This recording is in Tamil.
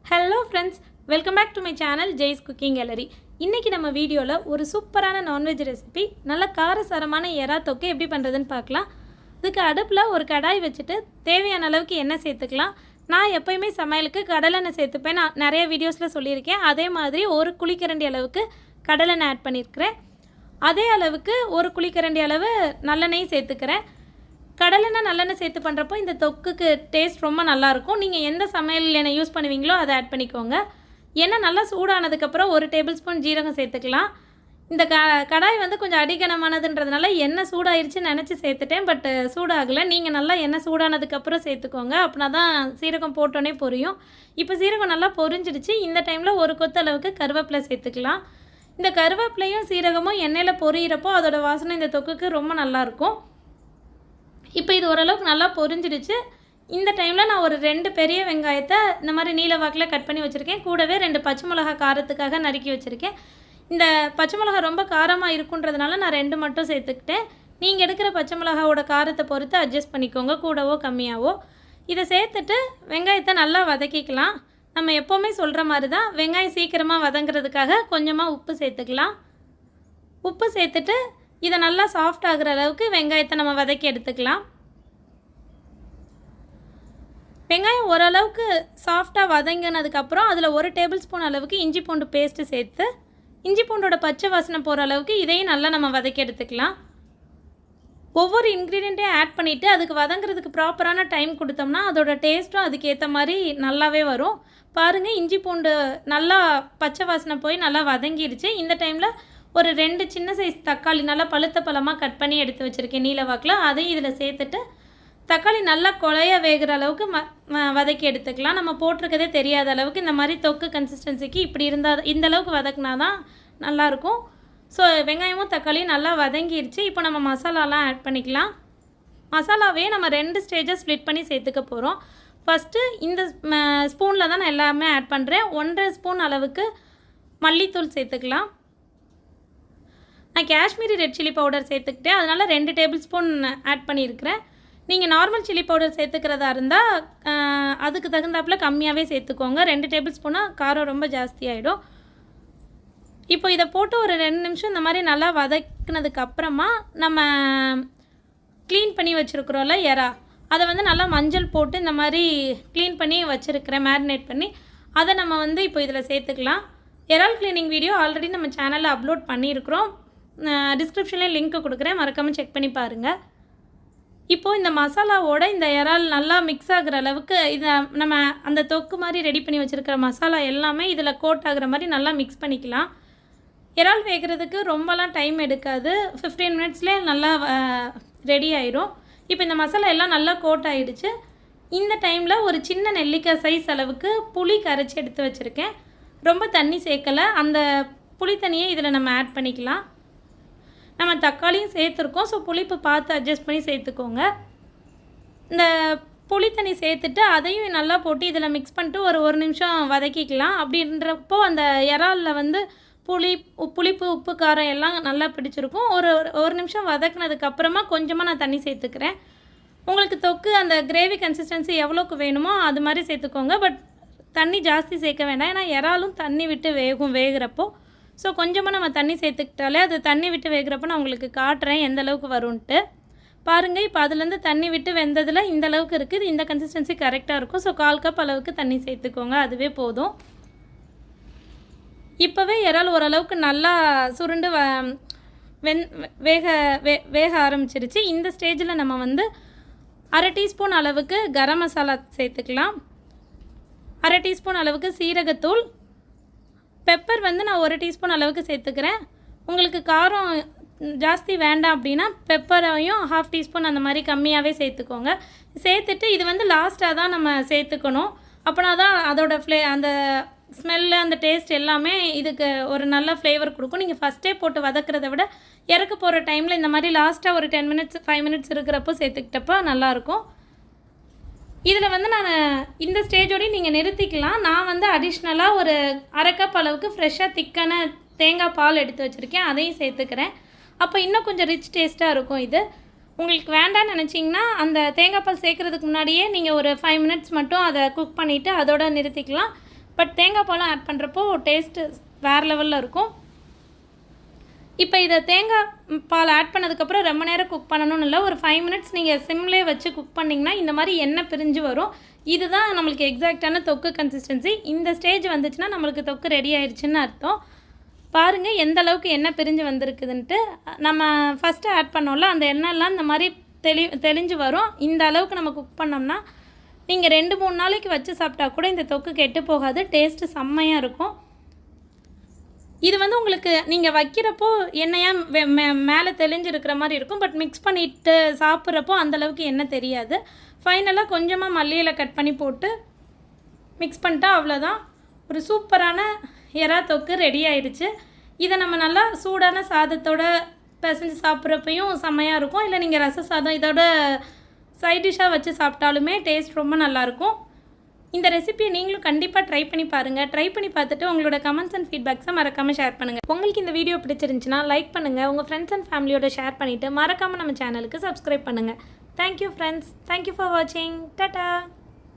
Hello friends, welcome back to my channel Jay's Cooking Gallery. இன்னைக்கு நம்ம வீடியோல ஒரு சூப்பரான நான்வெஜ் ரெசிபி நல்ல காரசாரமான எறா தொக்கு எப்படி பண்றதுன்னு பார்க்கலாம். அதுக்கு அடுப்புல ஒரு கடாய் வச்சிட்டு தேவையான அளவுக்கு எண்ணெய் சேர்த்துக்கலாம். நான் எப்பவுமே சமையலுக்கு கடலெண்ணெய் சேர்த்துப்பேன். நான் நிறைய வீடியோஸ்ல சொல்லியிருக்கேன். அதே மாதிரி ஒரு குழிக்கரண்டி அளவுக்கு கடலெண்ணெய் ஆட் பண்ணியிருக்கிறேன். அதே அளவுக்கு ஒரு குழிக்கரண்டி அளவு நல்லெண்ணெய் சேர்த்துக்கிறேன். கடலெண்ணெய் நல்லெண்ணெய் சேர்த்து பண்ணுறப்போ இந்த தொக்குக்கு டேஸ்ட் ரொம்ப நல்லாயிருக்கும். நீங்கள் எந்த சமையல் எண்ணெய் யூஸ் பண்ணுவீங்களோ அதை ஆட் பண்ணிக்கோங்க. எண்ணெய் நல்லா சூடானதுக்கப்புறம் ஒரு டேபிள் ஸ்பூன் ஜீரகம் சேர்த்துக்கலாம். இந்த கடாய் வந்து கொஞ்சம் அடிகனமானதுன்றதுனால எண்ணெய் சூடாயிருச்சுன்னு நினச்சி சேர்த்துட்டேன். பட் சூடாகலை. நீங்கள் நல்லா எண்ணெய் சூடானதுக்கப்புறம் சேர்த்துக்கோங்க. அப்படின்னா தான் சீரகம் போட்டோன்னே பொரியும். இப்போ சீரகம் நல்லா பொரிஞ்சிடுச்சு. இந்த டைமில் ஒரு கொத்தளவுக்கு கருவேப்பிலை சேர்த்துக்கலாம். இந்த கருவேப்பிலையும் சீரகமும் எண்ணெயில் பொரியிறப்போ அதோடய வாசனை இந்த தொக்குக்கு ரொம்ப நல்லாயிருக்கும். இப்போ இது ஓரளவுக்கு நல்லா பொரிஞ்சிடுச்சு. இந்த டைமில் நான் ஒரு 2 பெரிய வெங்காயத்தை இந்த மாதிரி நீல வாக்கில் கட் பண்ணி வச்சுருக்கேன். கூடவே 2 பச்சை மிளகா காரத்துக்காக நறுக்கி வச்சுருக்கேன். இந்த பச்சை மிளகா ரொம்ப காரமாக இருக்குன்றதுனால நான் 2 மட்டும் சேர்த்துக்கிட்டேன். நீங்கள் எடுக்கிற பச்சை மிளகாவோட காரத்தை பொறுத்து அட்ஜஸ்ட் பண்ணிக்கோங்க, கூடவோ கம்மியாவோ. இதை சேர்த்துட்டு வெங்காயத்தை நல்லா வதக்கிக்கலாம். நம்ம எப்போவுமே சொல்கிற மாதிரி தான் வெங்காயம் சீக்கிரமாக வதங்கிறதுக்காக கொஞ்சமாக உப்பு சேர்த்துக்கலாம். உப்பு சேர்த்துட்டு இதை நல்லா சாஃப்ட் ஆகிற அளவுக்கு வெங்காயத்தை நம்ம வதக்கி எடுத்துக்கலாம். வெங்காயம் ஓரளவுக்கு சாஃப்டாக வதங்கினதுக்கப்புறம் அதில் 1 டேபிள் ஸ்பூன் அளவுக்கு இஞ்சி பூண்டு பேஸ்ட்டு சேர்த்து இஞ்சி பூண்டோட பச்சை வாசனை போகிற அளவுக்கு இதையும் நல்லா நம்ம வதக்கி எடுத்துக்கலாம். ஒவ்வொரு இன்க்ரீடியண்ட்டையும் ஆட் பண்ணிவிட்டு அதுக்கு வதங்கிறதுக்கு ப்ராப்பரான டைம் கொடுத்தோம்னா அதோட டேஸ்ட்டும் அதுக்கேற்ற மாதிரி நல்லாவே வரும். பாருங்கள், இஞ்சி பூண்டு நல்லா பச்சை வாசனை போய் நல்லா வதங்கிடுச்சு. இந்த டைமில் ஒரு 2 சின்ன சைஸ் தக்காளி நல்லா பழுத்த பழமாக கட் பண்ணி எடுத்து வச்சுருக்கேன் நீல வாக்கில். அதையும் இதில் சேர்த்துட்டு தக்காளி நல்லா குழைய வேகிற அளவுக்கு வதக்கி எடுத்துக்கலாம். நம்ம போட்டிருக்கதே தெரியாத அளவுக்கு இந்த மாதிரி தொக்கு கன்சிஸ்டன்சிக்கு இப்படி இருந்தால் இந்த அளவுக்கு வதக்கினா தான் நல்லாயிருக்கும். ஸோ வெங்காயமும் தக்காளியும் நல்லா வதங்கிடுச்சு. இப்போ நம்ம மசாலாலாம் ஆட் பண்ணிக்கலாம். மசாலாவே நம்ம 2 ஸ்டேஜஸ் ஸ்ப்ளிட் பண்ணி சேர்த்துக்க போகிறோம். ஃபஸ்ட்டு இந்த ஸ்பூனில் தான் நான் எல்லாமே ஆட் பண்ணுறேன். 1.5 ஸ்பூன் அளவுக்கு மல்லித்தூள் சேர்த்துக்கலாம். நான் காஷ்மீரி ரெட் சில்லி பவுடர் சேர்த்துக்கிட்டேன். அதனால் 2 டேபிள் ஸ்பூன் ஆட் பண்ணியிருக்கிறேன். நீங்கள் நார்மல் சில்லி பவுடர் சேர்த்துக்கிறதா இருந்தால் அதுக்கு தகுந்தாப்பில் கம்மியாகவே சேர்த்துக்கோங்க. 2 டேபிள் ஸ்பூனாக காரம் ரொம்ப ஜாஸ்தியாகிடும். இப்போ இதை போட்டு ஒரு 2 நிமிஷம் இந்த மாதிரி நல்லா வதக்கினதுக்கப்புறமா நம்ம க்ளீன் பண்ணி வச்சுருக்குறோம்ல எறா, அதை வந்து நல்லா மஞ்சள் போட்டு இந்த மாதிரி க்ளீன் பண்ணி வச்சுருக்கிறேன், மேரினேட் பண்ணி. அதை நம்ம வந்து இப்போ இதில் சேர்த்துக்கலாம். எறால் க்ளீனிங் வீடியோ ஆல்ரெடி நம்ம சேனலில் அப்லோட் பண்ணியிருக்கிறோம். டிஸ்கிரிப்ஷன்லேயே லிங்க்கு கொடுக்குறேன், மறக்காமல் செக் பண்ணி பாருங்கள். இப்போது இந்த மசாலாவோட இந்த இறால் நல்லா மிக்ஸ் ஆகிற அளவுக்கு இதை நம்ம அந்த தொக்கு மாதிரி ரெடி பண்ணி வச்சுருக்கிற மசாலா எல்லாமே இதில் கோட் ஆகிற மாதிரி நல்லா மிக்ஸ் பண்ணிக்கலாம். இறால் வேகிறதுக்கு ரொம்பலாம் டைம் எடுக்காது. 15 மினிட்ஸ்லேயே நல்லா ரெடி ஆயிரும். இப்போ இந்த மசாலா எல்லாம் நல்லா கோட் ஆகிடுச்சு. இந்த டைமில் ஒரு சின்ன நெல்லிக்காய் சைஸ் அளவுக்கு புளி கரைச்சி எடுத்து வச்சுருக்கேன். ரொம்ப தண்ணி சேர்க்கலை. அந்த புளி தண்ணியை இதில் நம்ம ஆட் பண்ணிக்கலாம். நம்ம தக்காளியும் சேர்த்துருக்கோம். ஸோ புளிப்பு பார்த்து அட்ஜஸ்ட் பண்ணி சேர்த்துக்கோங்க. இந்த புளி தண்ணி சேர்த்துட்டு அதையும் நல்லா போட்டு இதில் மிக்ஸ் பண்ணிட்டு ஒரு நிமிஷம் வதக்கிக்கலாம். அப்படின்றப்போ அந்த இறாலில் வந்து புளிப்பு உப்பு காரம் எல்லாம் நல்லா பிடிச்சிருக்கும். ஒரு நிமிஷம் வதக்கினதுக்கப்புறமா கொஞ்சமாக நான் தண்ணி சேர்த்துக்கிறேன். உங்களுக்கு தொக்கு அந்த கிரேவி கன்சிஸ்டன்சி எவ்வளோக்கு வேணுமோ அது மாதிரி சேர்த்துக்கோங்க. பட் தண்ணி ஜாஸ்தி சேர்க்க வேண்டாம். ஏன்னா இறாலும் தண்ணி விட்டு வேகிறப்போ. ஸோ கொஞ்சமாக நம்ம தண்ணி சேர்த்துக்கிட்டாலே அது தண்ணி விட்டு வேகிறப்போ நான் உங்களுக்கு காட்டுறேன் எந்த அளவுக்கு வரும்ன்ட்டு. பாருங்கள், இப்போ அதுலேருந்து தண்ணி விட்டு வெந்ததில் இந்த அளவுக்கு இருக்குது. இந்த கன்சிஸ்டன்சி கரெக்டாக இருக்கும். ஸோ 1/4 கப் அளவுக்கு தண்ணி சேர்த்துக்கோங்க, அதுவே போதும். இப்போவே இறால் ஓரளவுக்கு நல்லா சுருண்டு வேக ஆரம்பிச்சிருச்சு. இந்த ஸ்டேஜில் நம்ம வந்து 1/2 டீஸ்பூன் அளவுக்கு கரம் மசாலா சேர்த்துக்கலாம். 1/2 டீஸ்பூன் அளவுக்கு சீரகத்தூள். பெப்பர் வந்து நான் 1 டீஸ்பூன் அளவுக்கு சேர்த்துக்கிறேன். உங்களுக்கு காரம் ஜாஸ்தி வேண்டாம் அப்படின்னா பெப்பரையும் 1/2 டீஸ்பூன் அந்த மாதிரி கம்மியாகவே சேர்த்துக்கோங்க. சேர்த்துட்டு இது வந்து லாஸ்ட்டாக தான் நம்ம சேர்த்துக்கணும். அப்படின்னா தான் அதோட அந்த ஸ்மெல்லு அந்த டேஸ்ட் எல்லாமே இதுக்கு ஒரு நல்ல ஃப்ளேவர் கொடுக்கும். நீங்கள் ஃபஸ்ட்டே போட்டு வதக்கிறத விட இறக்க போகிற டைமில் இந்த மாதிரி லாஸ்ட்டாக ஒரு 10 மினிட்ஸ் 5 மினிட்ஸ் இருக்கிறப்போ சேர்த்துக்கிட்டப்போ நல்லாயிருக்கும். இதில் வந்து நான் இந்த ஸ்டேஜோடையும் நீங்கள் நிறுத்திக்கலாம். நான் வந்து அடிஷ்னலாக ஒரு 1/2 கப் அளவுக்கு ஃப்ரெஷ்ஷாக திக்கான தேங்காய் பால் எடுத்து வச்சுருக்கேன், அதையும் சேர்த்துக்கிறேன். அப்போ இன்னும் கொஞ்சம் ரிச் டேஸ்ட்டாக இருக்கும். இது உங்களுக்கு வேண்டான்னு நினச்சிங்கன்னா அந்த தேங்காய் பால் சேர்க்குறதுக்கு முன்னாடியே நீங்கள் ஒரு 5 மினிட்ஸ் மட்டும் அதை குக் பண்ணிவிட்டு அதோட நிறுத்திக்கலாம். பட் தேங்காய் பாலும் ஆட் பண்ணுறப்போ டேஸ்ட்டு வேறு லெவலில் இருக்கும். இப்போ இதை தேங்காய் பால் ஆட் பண்ணதுக்கப்புறம் ரொம்ப நேரம் குக் பண்ணணும்னு இல்லை, ஒரு 5 மினிட்ஸ் நீங்கள் சிம்லேயே வச்சு குக் பண்ணிங்கன்னா இந்த மாதிரி எண்ணெய் பிரிஞ்சு வரும். இதுதான் நம்மளுக்கு எக்ஸாக்டான தொக்கு கன்சிஸ்டன்சி. இந்த ஸ்டேஜ் வந்துச்சுன்னா நம்மளுக்கு தொக்கு ரெடி ஆயிடுச்சுன்னு அர்த்தம். பாருங்கள் எந்த அளவுக்கு எண்ணெய் பிரிஞ்சு வந்திருக்குதுன்ட்டு. நம்ம ஃபஸ்ட்டு ஆட் பண்ணோம்ல அந்த எண்ணெய்லாம் இந்த மாதிரி தெளிஞ்சு வரும். இந்த அளவுக்கு நம்ம குக் பண்ணோம்னா நீங்கள் 2-3 நாளைக்கு வச்சு சாப்பிட்டா கூட இந்த தொக்கு கெட்டு போகாது, டேஸ்ட்டு செம்மையாக இருக்கும். இது வந்து உங்களுக்கு நீங்கள் வைக்கிறப்போ எண்ணெயாக மேலே தெளிஞ்சிருக்கிற மாதிரி இருக்கும். பட் மிக்ஸ் பண்ணிவிட்டு சாப்பிட்றப்போ அந்தளவுக்கு எண்ணெய் தெரியாது. ஃபைனலாக கொஞ்சமாக மல்லியில் கட் பண்ணி போட்டு மிக்ஸ் பண்ணிட்டா அவ்வளோதான், ஒரு சூப்பரான எறா தொக்கு ரெடி ஆயிடுச்சு. இதை நம்ம நல்லா சூடான சாதத்தோட பிசைஞ்சு சாப்பிட்றப்பையும் செம்மையாக இருக்கும். இல்லை நீங்கள் ரச சாதம் இதோட சைட் டிஷ்ஷாக வச்சு சாப்பிட்டாலுமே டேஸ்ட் ரொம்ப நல்லாயிருக்கும். இந்த ரெசிபியை நீங்களும் கண்டிப்பாக ட்ரை பண்ணி பாருங்கள். ட்ரை பண்ணி பார்த்துட்டு உங்களோட கமெண்ட்ஸ் அண்ட் ஃபீட்பேக்ஸை மறக்காமல் ஷேர் பண்ணுங்கள். உங்களுக்கு இந்த வீடியோ பிடிச்சிருந்துச்சுன்னா லைக் பண்ணுங்கள், உங்கள் ஃப்ரெண்ட்ஸ் அண்ட் ஃபேமிலியோட ஷேர் பண்ணிவிட்டு மறக்காமல் நம்ம சேனலுக்கு சப்ஸ்கிரைப் பண்ணுங்கள். தேங்க்யூ ஃப்ரெண்ட்ஸ், தேங்க்யூ ஃபார் வாட்சிங். டாடா.